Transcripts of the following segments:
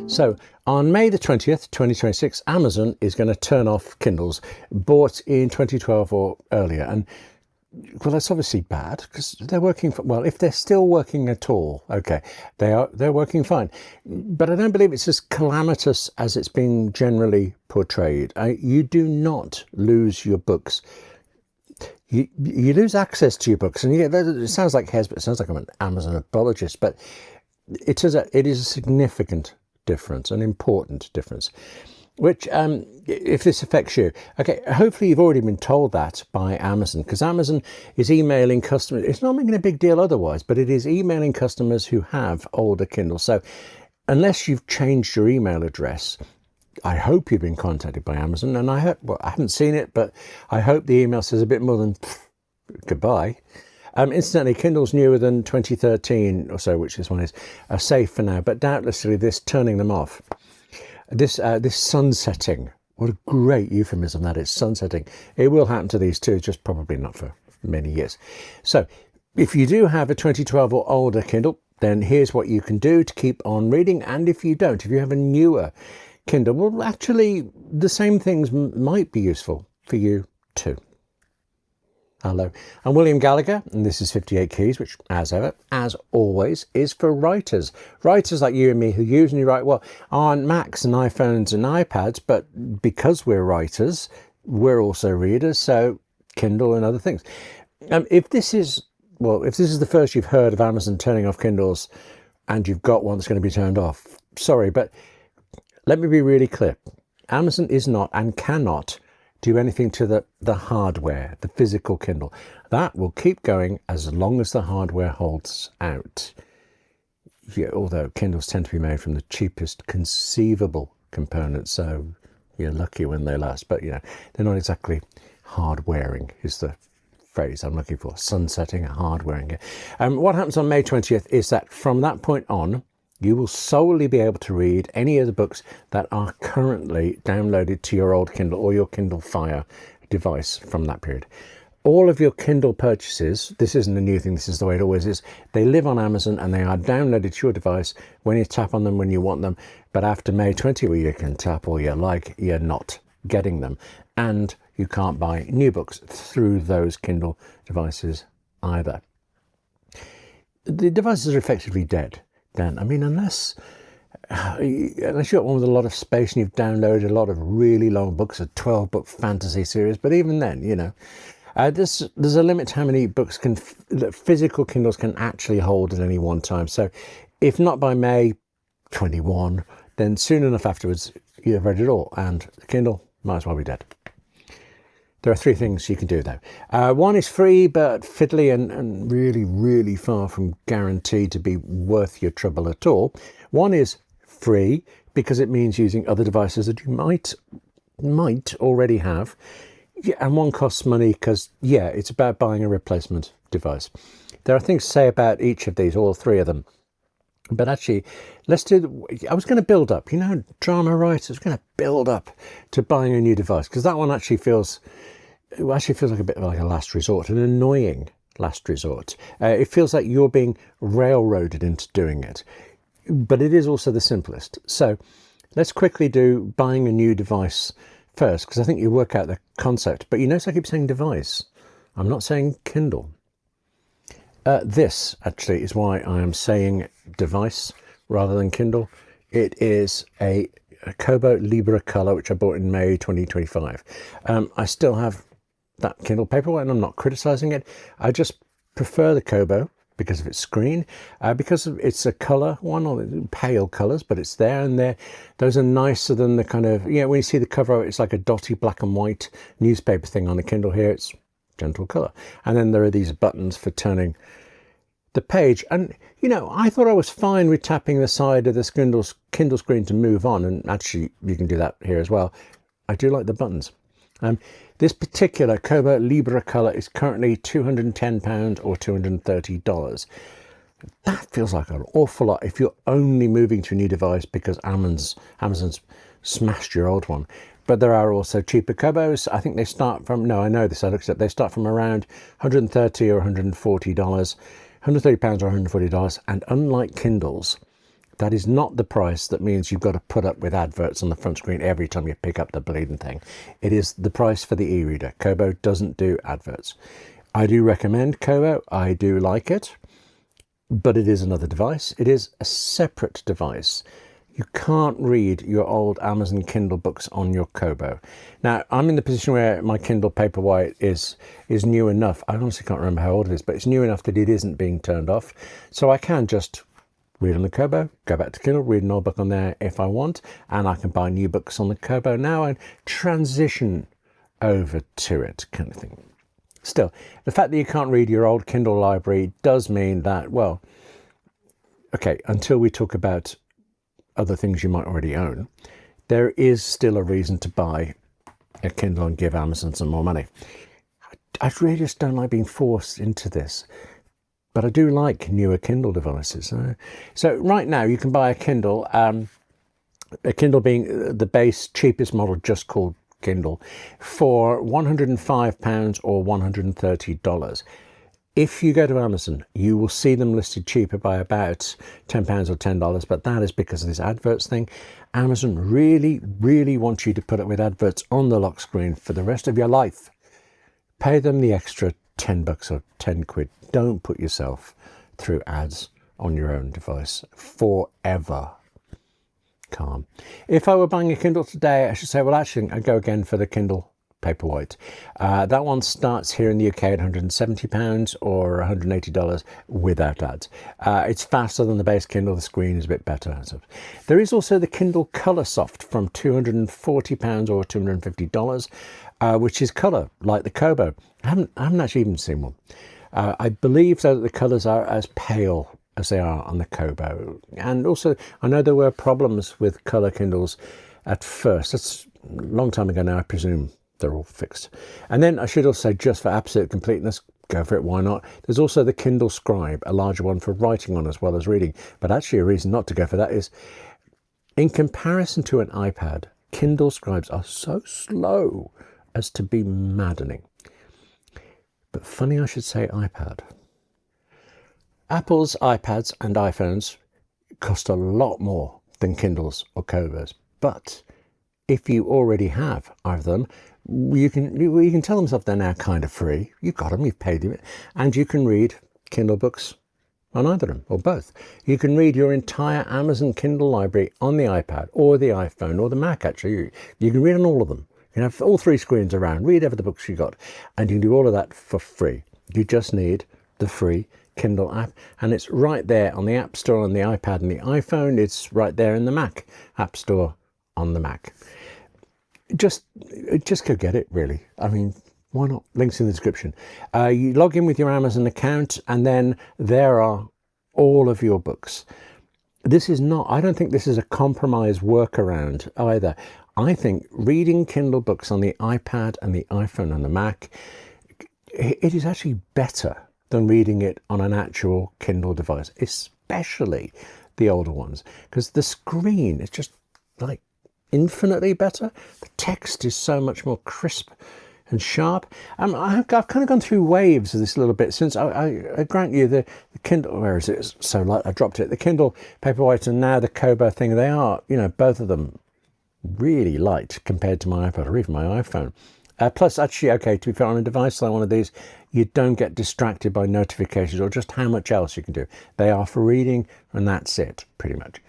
So on May the 20th, 2026, Amazon is going to turn off Kindles bought in 2012 or earlier. And well, that's obviously bad because they're working well, if they're still working at all, okay, they're working fine. But I don't believe it's as calamitous as it's been generally portrayed. You do not lose your books. You lose access to your books, and it sounds like Hez, but it sounds like I'm an Amazon apologist. But it is a significant difference, an important difference. Which, if this affects you, okay, hopefully you've already been told that by Amazon, because Amazon is emailing customers. It's not making a big deal otherwise, but it is emailing customers who have older Kindle. So unless you've changed your email address, I hope you've been contacted by Amazon. And I haven't seen it, but I hope the email says a bit more than goodbye. Incidentally, Kindle's newer than 2013 or so, which this one is, are safe for now, but doubtlessly this turning them off. This sunsetting, what a great euphemism that is, sunsetting. It will happen to these too, just probably not for many years. So if you do have a 2012 or older Kindle, then here's what you can do to keep on reading. And if you don't, if you have a newer Kindle, well, actually the same things might be useful for you too. Hello, I'm William Gallagher, and this is 58 Keys, which, as ever, as always, is for writers. Writers like you and me who usually write, well, on Macs and iPhones and iPads, but because we're writers, we're also readers, so Kindle and other things. If this is the first you've heard of Amazon turning off Kindles, and you've got one that's going to be turned off, sorry, but let me be really clear. Amazon is not and cannot do anything to the hardware, the physical Kindle. That will keep going as long as the hardware holds out. Yeah, although Kindles tend to be made from the cheapest conceivable components, so you're lucky when they last. But they're not exactly hard-wearing is the phrase I'm looking for. Sunsetting, hard-wearing. What happens on May 20th is that from that point on, you will solely be able to read any of the books that are currently downloaded to your old Kindle or your Kindle Fire device from that period. All of your Kindle purchases, this isn't a new thing, this is the way it always is, they live on Amazon and they are downloaded to your device when you tap on them when you want them. But after May 20, where you can tap all you like, you're not getting them. And you can't buy new books through those Kindle devices either. The devices are effectively dead. Then, unless you've got one with a lot of space and you've downloaded a lot of really long books, a 12-book fantasy series, but even then, there's a limit to how many books physical Kindles can actually hold at any one time. So if not by May 21, then soon enough afterwards, you've read it all, and the Kindle might as well be dead. There are three things you can do though. One is free but fiddly and really, really far from guaranteed to be worth your trouble at all. One is free because it means using other devices that you might already have. Yeah, and one costs money because, it's about buying a replacement device. There are things to say about each of these, all three of them. But actually, I was going to build up, drama writers, I was going to build up to buying a new device because that one actually feels like a bit like a last resort, an annoying last resort. It feels like you're being railroaded into doing it, but it is also the simplest. So let's quickly do buying a new device first, because I think you work out the concept, but I keep saying device. I'm not saying Kindle. This actually is why I am saying device rather than Kindle. It is a Kobo Libra Color, which I bought in May 2025. I still have that Kindle Paperwhite, and I'm not criticizing it. I just prefer the Kobo because of its screen, because it's a color one, or pale colors, but it's there, and those are nicer than the kind of, when you see the cover, it's like a dotty black and white newspaper thing. On the Kindle here, it's gentle color. And then there are these buttons for turning the page. And, I thought I was fine with tapping the side of this Kindle screen to move on. And actually, you can do that here as well. I do like the buttons. This particular Kobo Libra Color is currently £210 or $230. That feels like an awful lot if you're only moving to a new device because Amazon's smashed your old one. But there are also cheaper Kobos. I think they start from, I know this, I looked at, they start from around $130 or $140, £130 or $140. And unlike Kindles, That is not the price that means you've got to put up with adverts on the front screen every time you pick up the bleeding thing. It is the price for the e-reader. Kobo doesn't do adverts. I do recommend Kobo. I do like it, but it is another device. It is a separate device. You can't read your old Amazon Kindle books on your Kobo. Now, I'm in the position where my Kindle Paperwhite is new enough. I honestly can't remember how old it is, but it's new enough that it isn't being turned off. So I can just read on the Kobo, go back to Kindle, read an old book on there if I want, and I can buy new books on the Kobo now and transition over to it, kind of thing. Still, the fact that you can't read your old Kindle library does mean that, well, okay, until we talk about other things you might already own, there is still a reason to buy a Kindle and give Amazon some more money. I really just don't like being forced into this. But I do like newer Kindle devices. So right now you can buy a Kindle being the base cheapest model just called Kindle, for £105 or $130. If you go to Amazon, you will see them listed cheaper by about £10 or $10, but that is because of this adverts thing. Amazon really, really wants you to put up with adverts on the lock screen for the rest of your life. Pay them the extra $10 or 10 quid. Don't put yourself through ads on your own device forever. Calm. If I were buying a Kindle today, I should say, well, actually, I'd go again for the Kindle Paperwhite. That one starts here in the UK at £170 or $180 without ads. It's faster than the base Kindle. The screen is a bit better. There is also the Kindle Colour Soft from £240 or $250. Which is colour, like the Kobo. I haven't actually even seen one. I believe, though, that the colours are as pale as they are on the Kobo. And also, I know there were problems with colour Kindles at first. That's a long time ago now, I presume they're all fixed. And then I should also say, just for absolute completeness, go for it, why not? There's also the Kindle Scribe, a larger one for writing on as well as reading. But actually a reason not to go for that is, in comparison to an iPad, Kindle Scribes are so slow as to be maddening. But funny I should say iPad. Apple's iPads and iPhones cost a lot more than Kindles or Kobos, but if you already have either of them, you can tell them they're now kind of free. You've got them, you've paid them, and you can read Kindle books on either of them or both. You can read your entire Amazon Kindle library on the iPad or the iPhone or the Mac. Actually, you can read on all of them. You can have all three screens around, read ever the books you got, and you can do all of that for free. You just need the free Kindle app, and it's right there on the App Store on the iPad and the iPhone. It's right there in the Mac App Store on the Mac. Just go get it, really. I mean, why not? Links in the description. You log in with your Amazon account, and then there are all of your books. This is not, I don't think this is a compromise workaround either. I think reading Kindle books on the iPad and the iPhone and the Mac, it is actually better than reading it on an actual Kindle device, especially the older ones, because the screen is just like infinitely better. The text is so much more crisp and sharp. I've kind of gone through waves of this a little bit since I grant you the Kindle, where is it? It's so light, I dropped it. The Kindle Paperwhite and now the Kobo thing, they are, both of them really light compared to my iPad or even my iPhone. Plus, actually, okay, to be fair, on a device like one of these, you don't get distracted by notifications or just how much else you can do. They are for reading, and that's it, pretty much.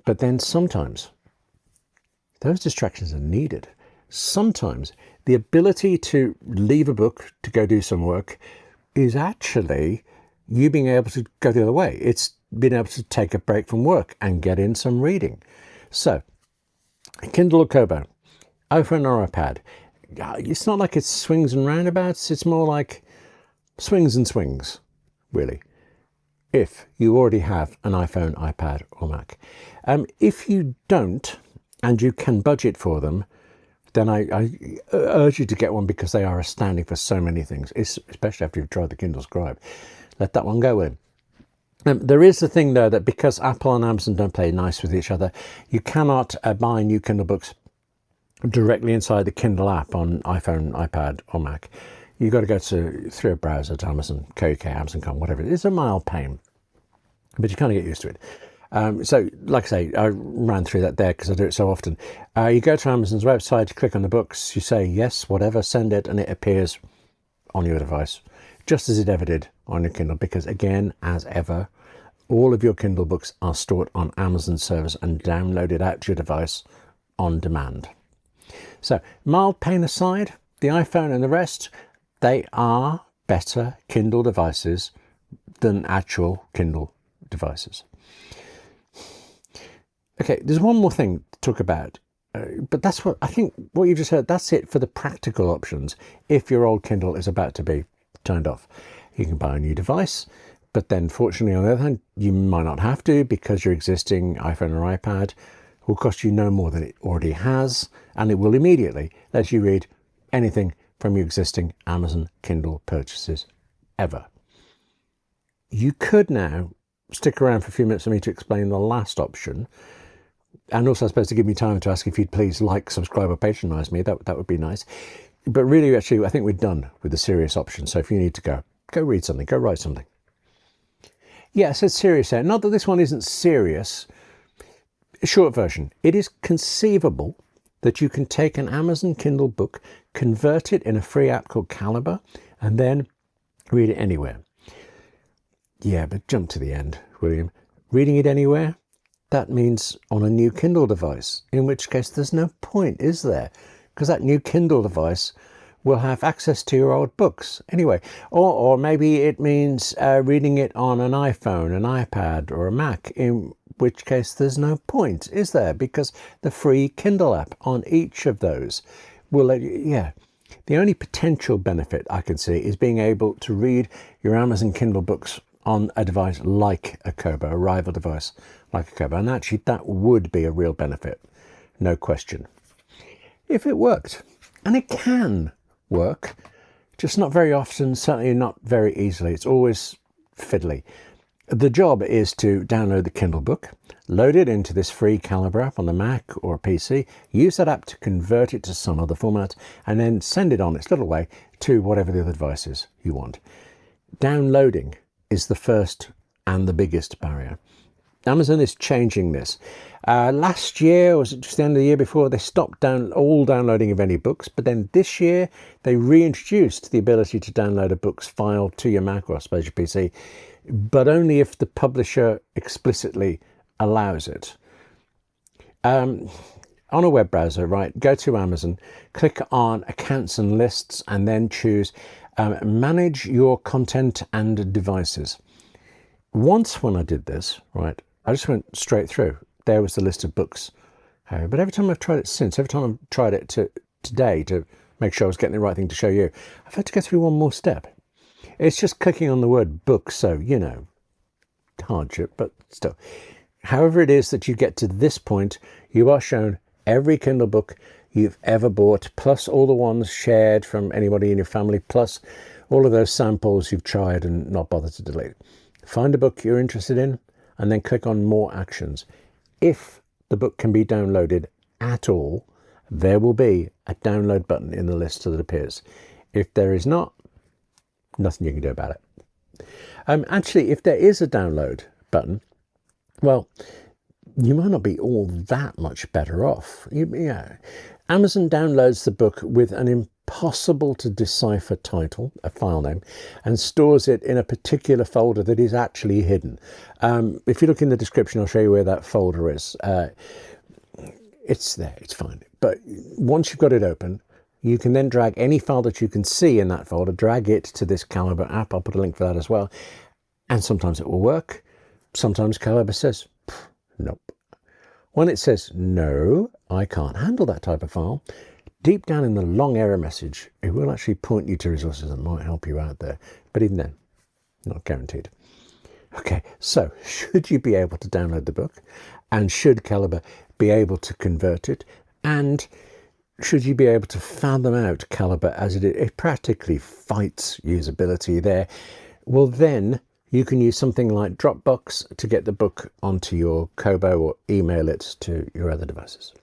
But then sometimes those distractions are needed. Sometimes the ability to leave a book to go do some work is actually you being able to go the other way. It's being able to take a break from work and get in some reading. So, Kindle or Kobo, iPhone or iPad, it's not like it's swings and roundabouts. It's more like swings and swings, really, if you already have an iPhone, iPad or Mac. If you don't, and you can budget for them, then I urge you to get one, because they are astounding for so many things, especially after you've tried the Kindle Scribe. Let that one go in. There is the thing, though, that because Apple and Amazon don't play nice with each other, you cannot buy new Kindle books directly inside the Kindle app on iPhone, iPad or Mac. You've got to go through a browser to Amazon, UK, Amazon.com, whatever. It's a mild pain, but you kind of get used to it. So, like I say, I ran through that there because I do it so often. You go to Amazon's website, you click on the books, you say yes, whatever, send it, and it appears on your device, just as it ever did on your Kindle. Because again, as ever, all of your Kindle books are stored on Amazon servers and downloaded out to your device on demand. So, mild pain aside, the iPhone and the rest, they are better Kindle devices than actual Kindle devices. Okay, there's one more thing to talk about, but that's what I think what you just heard, that's it for the practical options if your old Kindle is about to be turned off. You can buy a new device, but then fortunately on the other hand, you might not have to because your existing iPhone or iPad will cost you no more than it already has, and it will immediately let you read anything from your existing Amazon Kindle purchases ever. You could now stick around for a few minutes for me to explain the last option, and also I suppose to give me time to ask if you'd please like, subscribe or patronise me. That would be nice. But really, actually, I think we're done with the serious option. So if you need to go read something, go write something. Yeah, I said serious there. Not that this one isn't serious. Short version. It is conceivable that you can take an Amazon Kindle book, convert it in a free app called Calibre, and then read it anywhere. Yeah, but jump to the end, William. Reading it anywhere? That means on a new Kindle device, in which case there's no point, is there? Because that new Kindle device will have access to your old books anyway. Or maybe it means reading it on an iPhone, an iPad or a Mac, in which case there's no point, is there? Because the free Kindle app on each of those will let you, yeah. The only potential benefit I can see is being able to read your Amazon Kindle books on a device like a Kobo, a rival device like a Kobo. And actually that would be a real benefit, no question. If it worked, and it can work, just not very often, certainly not very easily. It's always fiddly. The job is to download the Kindle book, load it into this free Calibre app on the Mac or a PC, use that app to convert it to some other format, and then send it on its little way to whatever the other devices you want. Downloading is the first and the biggest barrier. Amazon is changing this. Last year, or was it just the end of the year before, they stopped all downloading of any books, but then this year they reintroduced the ability to download a book's file to your Mac or I suppose your PC, but only if the publisher explicitly allows it. On a web browser, right, go to Amazon, click on Accounts and Lists, and then choose Manage Your Content and Devices. Once when I did this, right, I just went straight through. There was the list of books. But every time I've tried it since, every time I've tried it today to make sure I was getting the right thing to show you, I've had to go through one more step. It's just clicking on the word book, so, you know, hardship, but still. However it is that you get to this point, you are shown every Kindle book you've ever bought, plus all the ones shared from anybody in your family, plus all of those samples you've tried and not bothered to delete. Find a book you're interested in, and then click on More Actions. If the book can be downloaded at all, there will be a download button in the list that appears. If there is not, nothing you can do about it. Actually, if there is a download button, well, you might not be all that much better off. Amazon downloads the book with an impossible to decipher title, a file name, and stores it in a particular folder that is actually hidden. If you look in the description, I'll show you where that folder is. It's there, it's fine. But once you've got it open, you can then drag any file that you can see in that folder, drag it to this Calibre app. I'll put a link for that as well. And sometimes it will work. Sometimes Calibre says, nope. When it says, no, I can't handle that type of file, deep down in the long error message, it will actually point you to resources that might help you out there. But even then, not guaranteed. Okay, so should you be able to download the book? And should Calibre be able to convert it? And should you be able to fathom out Calibre as it practically fights usability there? Well, then you can use something like Dropbox to get the book onto your Kobo or email it to your other devices.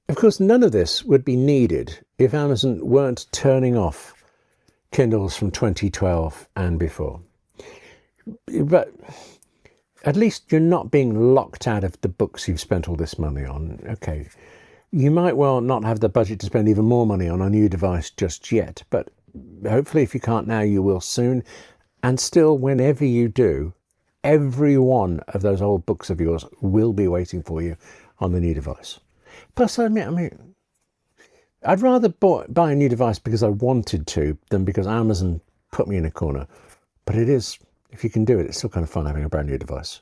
Of course, none of this would be needed if Amazon weren't turning off Kindles from 2012 and before. But at least you're not being locked out of the books you've spent all this money on. Okay, you might well not have the budget to spend even more money on a new device just yet, but hopefully if you can't now, you will soon. And still, whenever you do, every one of those old books of yours will be waiting for you on the new device. Plus, I mean, I'd rather buy a new device because I wanted to than because Amazon put me in a corner. But it is, if you can do it, it's still kind of fun having a brand new device.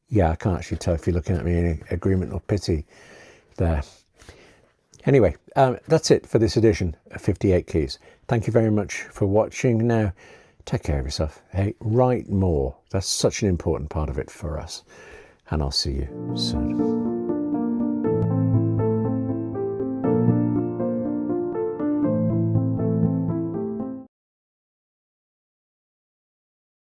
Yeah, I can't actually tell if you're looking at me in agreement or pity there. Anyway, that's it for this edition of 58 Keys. Thank you very much for watching. Now, take care of yourself. Hey, write more. That's such an important part of it for us. And I'll see you soon.